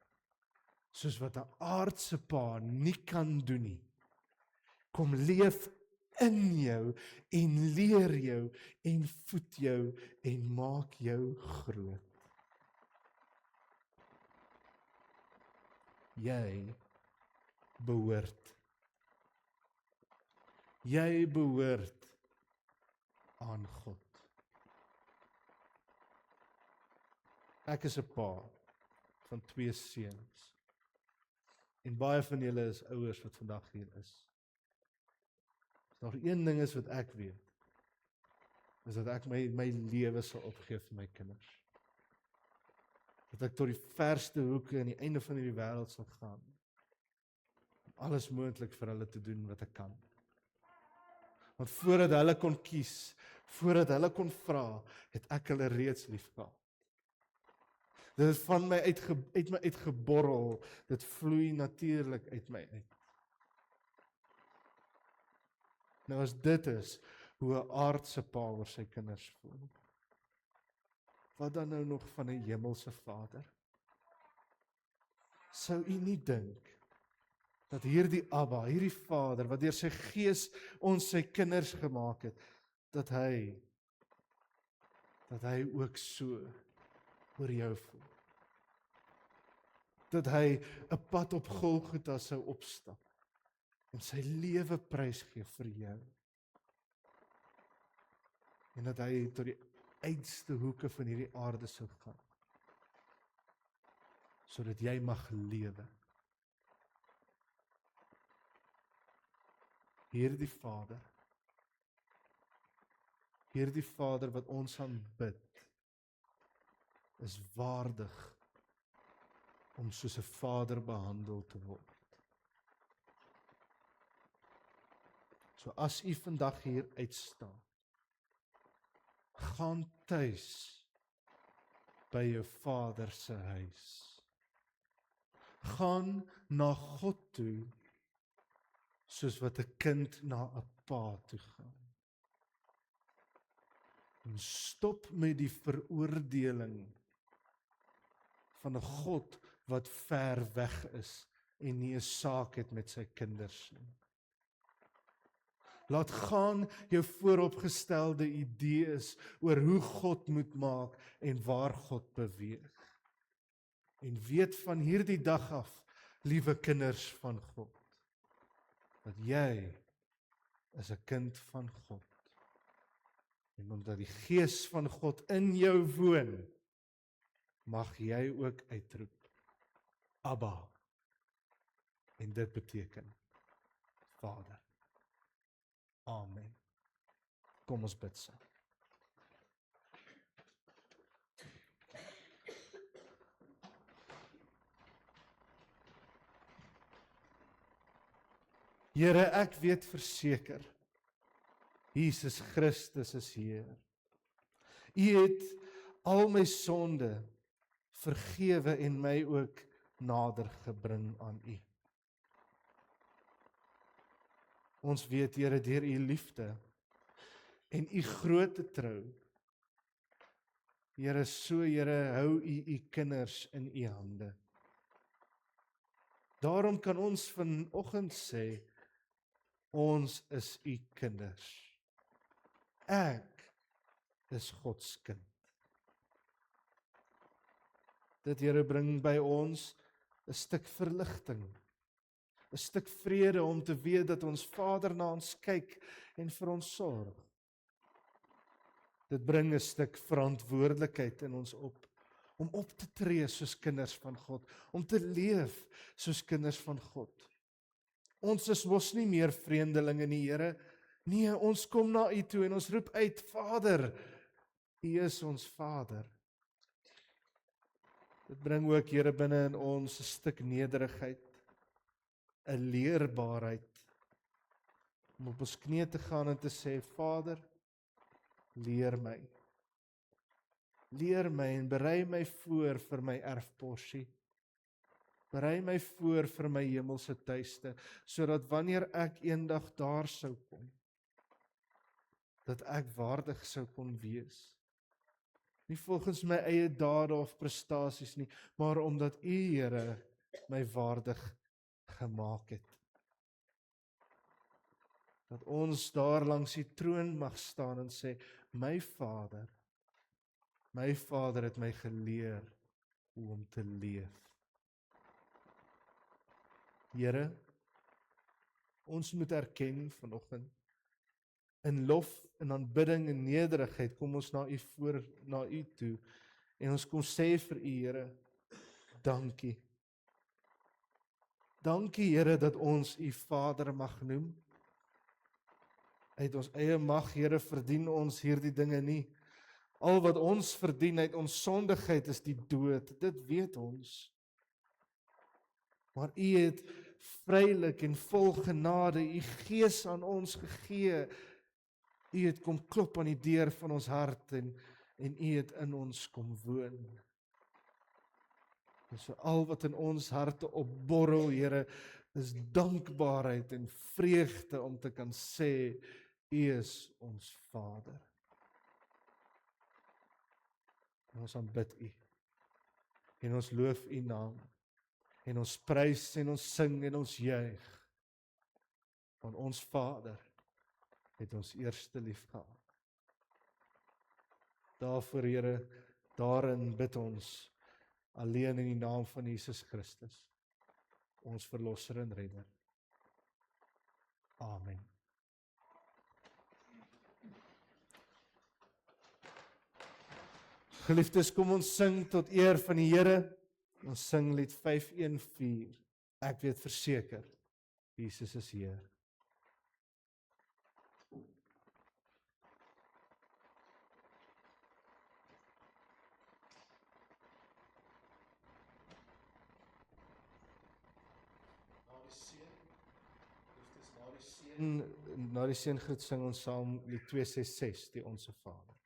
soos wat 'n aardse pa nie kan doen nie. Kom leef in jou en leer jou en voed jou en maak jou groot. Jy behoort. Jy behoort aan God. Ek is 'n pa van 2 seuns. En baie van julle is ouers wat vandag hier is. As daar een ding is wat ek weet, is dat ek my lewe sal opgee vir my kinders. Dat ek tot die verste hoeke aan die einde van hierdie wêreld sal gaan. Om alles moontlik vir hulle te doen wat ek kan. Want voordat hulle kon kies, voordat hulle kon vra, het ek hulle reeds liefgehad. Dit is van my uitgeborrel, dit vloei natuurlik uit my uit. Nou as dit is, hoe 'n aardse pa oor sy kinders voel, wat dan nou nog van 'n hemelse Vader? Sou u nie dink, dat hierdie Abba, hierdie Vader, wat deur sy Gees ons sy kinders gemaak het, dat hy ook so oor jou voel. Dat hy 'n pad op Golgotha sou opstap en sy lewe prysgee vir jou. En dat hy tot die uitste hoeke van hierdie aarde sou gaan, sodat jy mag lewe. Hierdie Vader wat ons aanbid, is waardig om soos 'n vader behandel te word. So as u vandag hier uitstaan, gaan tuis by jou Vader se huis. Gaan na God toe, soos wat 'n kind na 'n pa toe gaan. En stop met die veroordeling van 'n God wat ver weg is en nie 'n saak het met sy kinders nie. Laat gaan jou vooropgestelde idees oor hoe God moet maak en waar God beweeg. En weet van hierdie dag af, liewe kinders van God, dat jy is 'n kind van God. En omdat die Gees van God in jou woon, mag jy ook uitroep, Abba. En dit beteken Vader. Amen. Kom ons bid saam. Here, ek weet verseker, Jesus Christus is Heer. U het al my sonde vergewe en my ook nader gebring aan U. Ons weet, Here, deur U liefde en U groote trou, Here, so Here, hou U U kinders in U hande. Daarom kan ons vanoggend sê, ons is U kinders. Ek is God se kind. Dit, Here, bring by ons 'n stuk verligting, 'n stuk vrede om te weet dat ons Vader na ons kyk en vir ons sorg. Dit bring 'n stuk verantwoordelikheid in ons om op te tree soos kinders van God, om te leef soos kinders van God. Ons is mos nie meer vreemdelinge nie, Here. Nee, ons kom na U toe en ons roep uit, Vader, U is ons Vader. Dit bring ook, Here, binne in ons 'n stuk nederigheid, 'n leerbaarheid, om op ons knieë te gaan en te sê, Vader, leer my. Leer my en berei my voor vir my erfporsie. Berei my voor vir my hemelse tuiste, sodat wanneer ek eendag daar sou kom, dat ek waardig sou kon wees. Nie volgens my eie dade of prestasies nie, maar omdat U, Here, my waardig gemaak het. Dat ons daar langs die troon mag staan en sê, my Vader het my geleer hoe om te leef. Here, ons moet erken vanoggend, in lof, in aanbidding en nederigheid, kom ons na U toe, en ons kom sê vir U, Here, dankie. Dankie, Here, dat ons U Vader mag noem. Uit ons eie mag, Here, verdien ons hierdie dinge nie. Al wat ons verdien uit ons sondigheid is die dood, dit weet ons. Maar U het vrylik en vol genade U Gees aan ons gegee. U het kom klop aan die deur van ons hart en U het in ons kom woon. En so al wat in ons harte opborrel, Here, is dankbaarheid en vreugde om te kan sê, U is ons Vader. En ons aanbid U, en ons loof U naam, en ons prys en ons sing en ons juig, want ons Vader het ons eerste lief gehad. Daarvoor, Here, daarin bid ons, alleen in die naam van Jesus Christus, ons Verlosser en Redder. Amen. Geliefdes, kom ons sing tot eer van die Here. Ons sing lied 514. Ek weet verseker, Jesus is Heer. Na die seëngroet sing ons saam lied 266, die Onse Vader.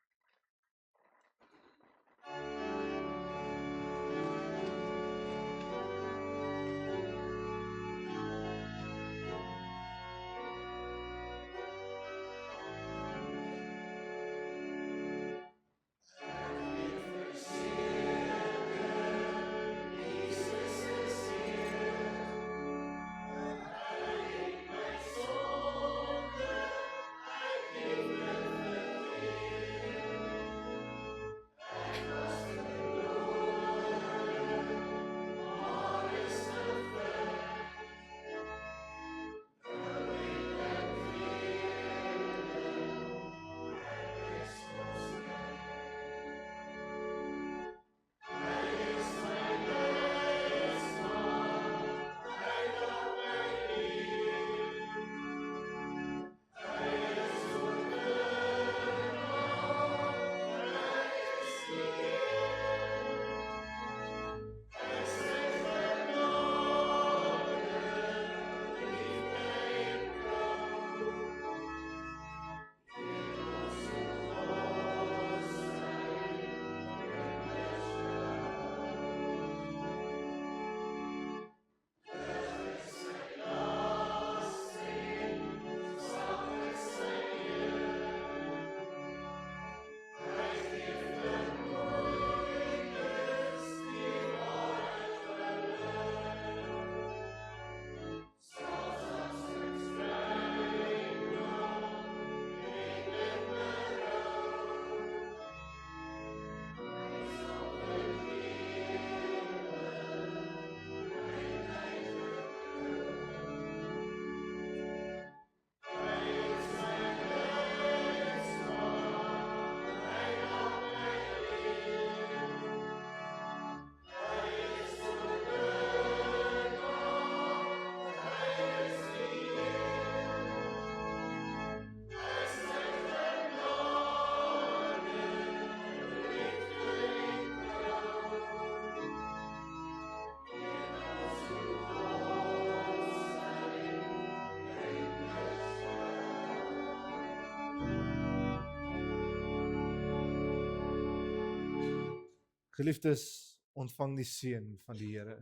Geliefdes, ontvang die seën van die Here.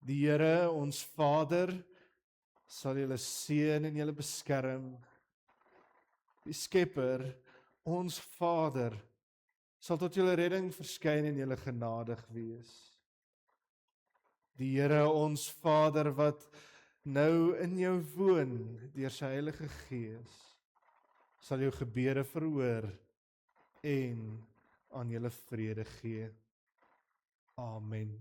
Die Here, ons Vader, sal julle seën en julle beskerm. Die Skepper, ons Vader, sal tot julle redding verskyn en julle genadig wees. Die Here, ons Vader, wat nou in jou woon deur sy Heilige Gees, sal jou gebede verhoor en aan julle vrede gee. Amen.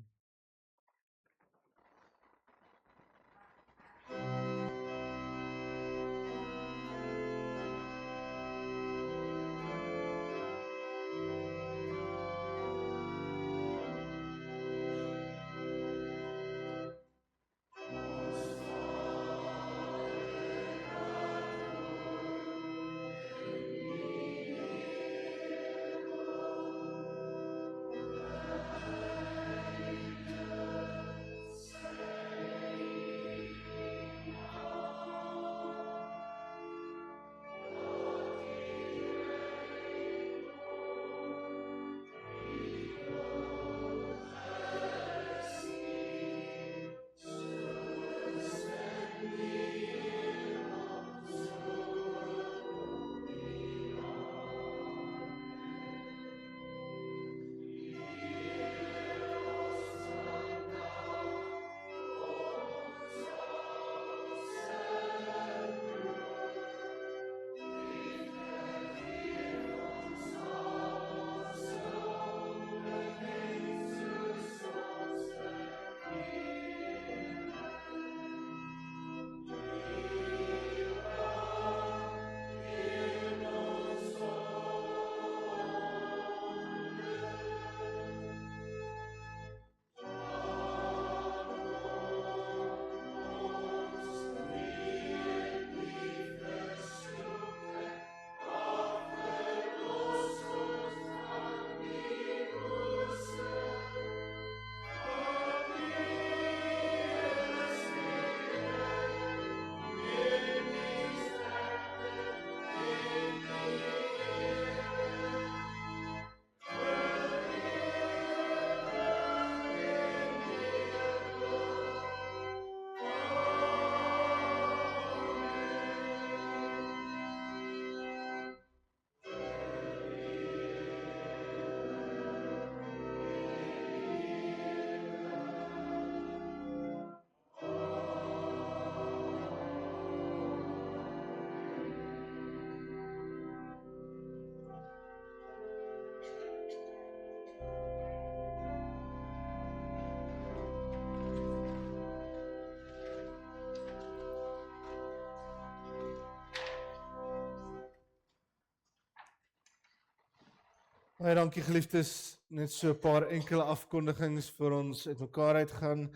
Baie dankie geliefdes, net so 'n paar enkele afkondigings vir ons uitmekaar uitgaan.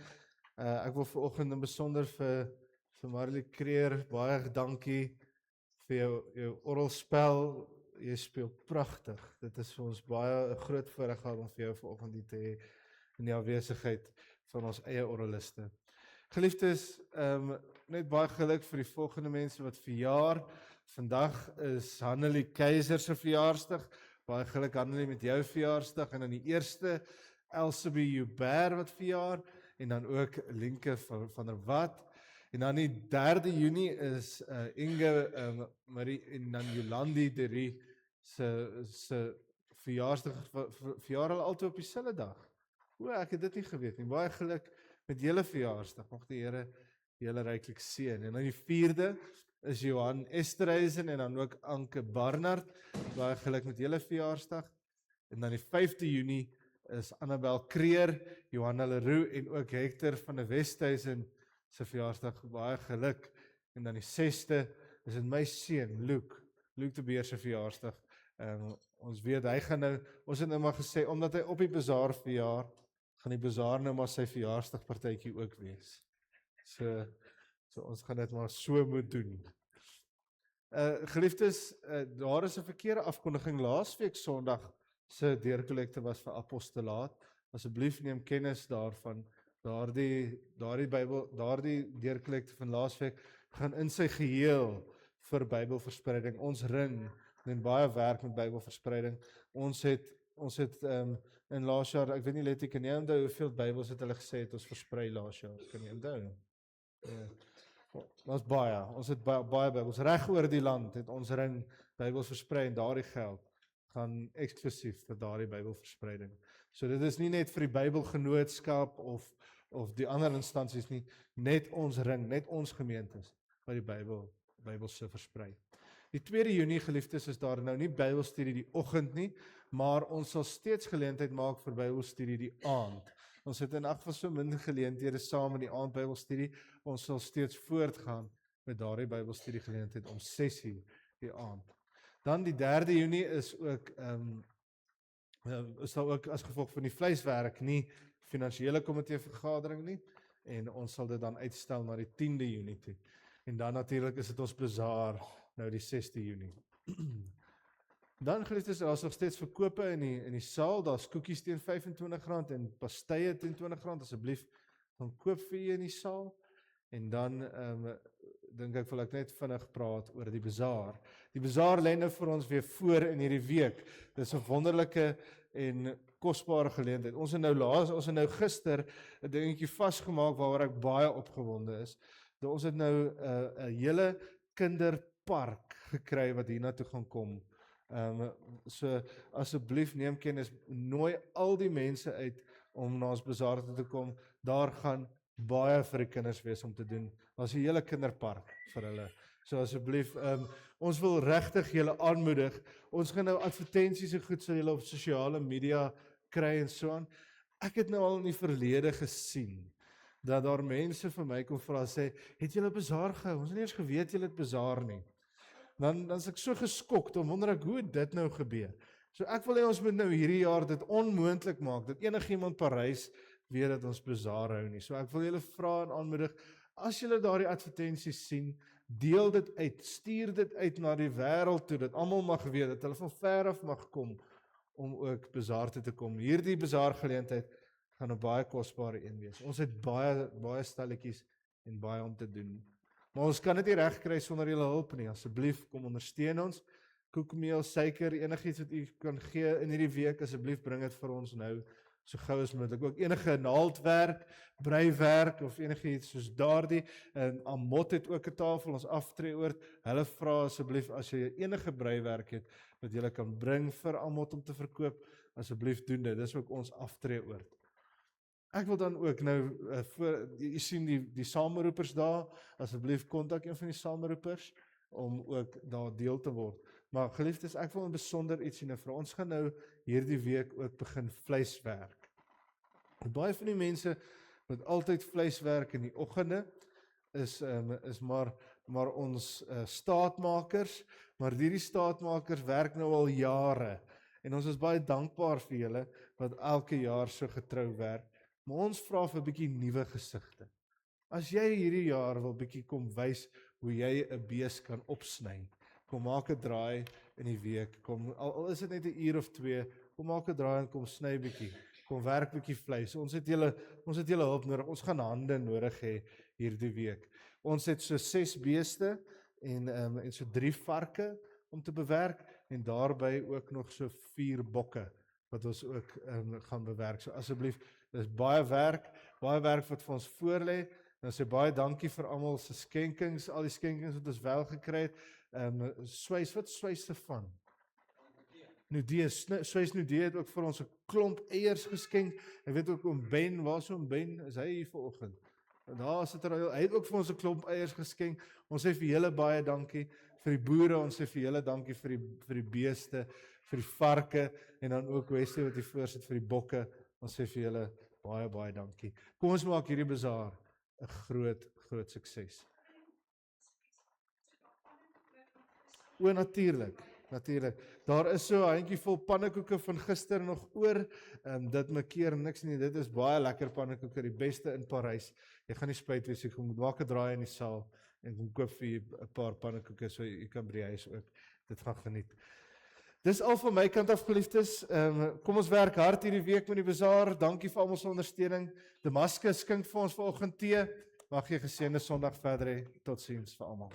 Ek wil vanoggend in besonder vir Marley Kreer baie dankie vir jou orgelspel. Jy speel pragtig. Dit is vir ons baie 'n groot voorreg om vir jou vanoggend hier te hê in die afwesigheid van ons eie orgeliste. Geliefdes, net baie geluk vir die volgende mense wat verjaar. Vandag is Hannelie Keiser se verjaarsdag. Baie geluk Hannelie met jou verjaarsdag en dan die eerste Elsabie Joubert wat verjaar en dan ook Linke van der Walt. En dan die 3de Junie is Inge Marie en dan Jolandi Derie se verjaarsdag. Verjaar hulle altyd op dieselfde dag. O, ek het dit nie geweet nie. Baie geluk met julle verjaarsdag. Mag die Here julle ryklik seën. En dan die 4de is Johan Esterhuizen en dan ook Anke Barnard. Baie geluk met julle verjaarsdag. En dan die 5de Junie is Annabel Kreer, Johanna Leroux en ook Hector van der Westhuizen se verjaarsdag. Baie geluk. En dan die 6de is dit my seun Luke de Beer se verjaarsdag. Ons weet hy gaan nou, ons het nou maar gesê omdat hy op die bazaar verjaar, gaan die bazaar nou maar sy verjaarsdagpartytjie ook wees. So ons gaan dit maar so moet doen. Geliefdes, daar is 'n verkeerde afkondiging. Laasweek Sondag se deurkollekte was vir apostolaat. Asseblief neem kennis daarvan. Daardie deurkollekte van laasweek gaan in sy geheel vir Bybelverspreiding. Ons ring doen baie werk met Bybelverspreiding. Ons het in laas jaar, ek weet nie Letty, kan jy onthou hoeveel Bybels het hulle gesê het ons versprei laas jaar? Kan jy onthou? Ja. Ons baie, ons het baie Bybels reg oor die land het ons ring Bybels versprei en daardie geld gaan eksklusief vir daardie Bybelverspreiding. So dit is nie net vir die Bybelgenootskap of die ander instansies nie, net ons ring, net ons gemeentes wat die Bybel se versprei. Die 2 Junie geliefdes is daar nou nie Bybelstudie die oggend nie, maar ons sal steeds geleentheid maak vir Bybelstudie die aand. Ons het in elk geval so min geleenthede saam in die aand Bybelstudie. Ons sal steeds voortgaan met daardie Bybelstudie geleentheid om 6:00 die aand. Dan die 3 Junie is ook is daar ook as gevolg van die vleiswerk nie finansiële komitee vergadering nie en ons sal dit dan uitstel na die 10de Junie toe. En dan natuurlik is dit ons bazaar nou die 6de Junie. Dan geliefdes, daar is nog steeds verkope in die saal, daar's koekies teen R25 en pastye teen R20, asseblief gaan koop vir u in die saal. En dan dink ek wil ek net vinnig praat oor die bazaar. Die bazaar lê nou vir ons weer voor in hierdie week. Dis 'n wonderlike en kosbare geleentheid. Ons het nou gister 'n dingetjie vasgemaak waaroor ek baie opgewonde is. Ons het nou 'n hele kinderpark gekry wat hiernatoe gaan kom. So asseblief neem kennis, nooi al die mense uit om na ons bazaar toe te kom. Daar gaan baie vir die kinders wees om te doen. Daar's 'n hele kinderpark vir hulle. So asseblief, ons wil regtig julle aanmoedig. Ons gaan nou advertensies en goed sal julle op sosiale media kry en so aan. Ek het nou al in die verlede gesien dat daar mense vir my kom vra sê, het julle bazaar gehou? Ons het nie eens geweet julle het bazaar nie. Dan is ek so geskok, dan wonder ek hoe het dit nou gebeur. So ek wil hê ons moet nou hierdie jaar dit onmoontlik maak dat enigiemand Parys weet dat ons bazaar hou nie. So ek wil julle vra en aanmoedig, as julle daardie advertensies sien, deel dit uit, stuur dit uit na die wêreld toe, dat almal mag weet, dat hulle van ver af mag kom om ook bazaar toe te kom. Hierdie bazaargeleentheid gaan 'n baie kosbare een wees. Ons het baie stalletjies en baie om te doen. Maar ons kan dit nie regkry sonder julle hulp nie. Asseblief kom ondersteun ons. Koekmeel, suiker, enigiets wat u kan gee in hierdie week, asseblief bring dit vir ons nou so gou as moontlik. Ook enige naaldwerk, breiwerk of enigiets soos daardie. En Amot het ook 'n tafel, ons aftreeoord. Hulle vra asseblief as jy enige breiwerk het wat jy kan bring vir Amot om te verkoop, asseblief doen dit. Dis ook ons aftreeoord. Ek wil dan ook nou, jy sien die sameroepers daar, asseblief kontak een van die sameroepers, om ook daar deel te word. Maar geliefdes, ek wil in besonder iets sien, vir ons gaan nou hierdie week ook begin vleiswerk. Baie van die mense wat altyd vleiswerk in die oggende, is maar ons staatmakers, maar hierdie staatmakers werk nou al jare, en ons is baie dankbaar vir julle, wat elke jaar so getrou werk. Maar ons vra vir 'n bietjie nuwe gesigte. As jy hierdie jaar wil bietjie kom wys hoe jy 'n bees kan opsny, kom maak 'n draai in die week, al is dit net 'n uur of 2, kom maak 'n draai en kom sny bietjie, kom werk bietjie vleis. Ons het julle hulp nodig, ons gaan hande nodig hê hierdie week. Ons het so 6 beeste en so 3 varke om te bewerk, en daarby ook nog so 4 bokke, wat ons ook gaan bewerk. So asseblief, dis baie werk wat vir ons voorlê. En sê baie dankie vir almal se skenkings, al die skenkings wat ons wel gekry het. Wat swys van? Swys Nudee het ook vir ons 'n klomp eiers geskenk. Ek weet ook oom Ben, waar is oom Ben? Is hy hier vanoggend? Daar sit hy het ook vir ons 'n klomp eiers geskenk. Ons sê vir julle baie dankie vir die boere, ons sê vir julle dankie vir die beeste, vir die varke, en dan ook Wesley wat hier voorsit vir die bokke. Ons sê vir julle baie dankie. Kom ons maak hierdie bazaar 'n groot sukses. O, natuurlik. Daar is so 'n handjie vol pannekoeke van gister nog oor. Dit maak niks nie. Dit is baie lekker pannekoeke, die beste in Parys. Jy gaan nie spyt wees, jy moet maak 'n draai in die saal en kom koop vir jy 'n paar pannekoeke so jy kan by die huis ook dit gaan geniet. Dis al van my kant af, geliefdes. Kom ons werk hard hierdie week met die bazaar. Dankie vir almal se ondersteuning. Damascus skink vir ons vanoggend tee. Mag jy geseënde Sondag verder hê. Totsiens vir almal.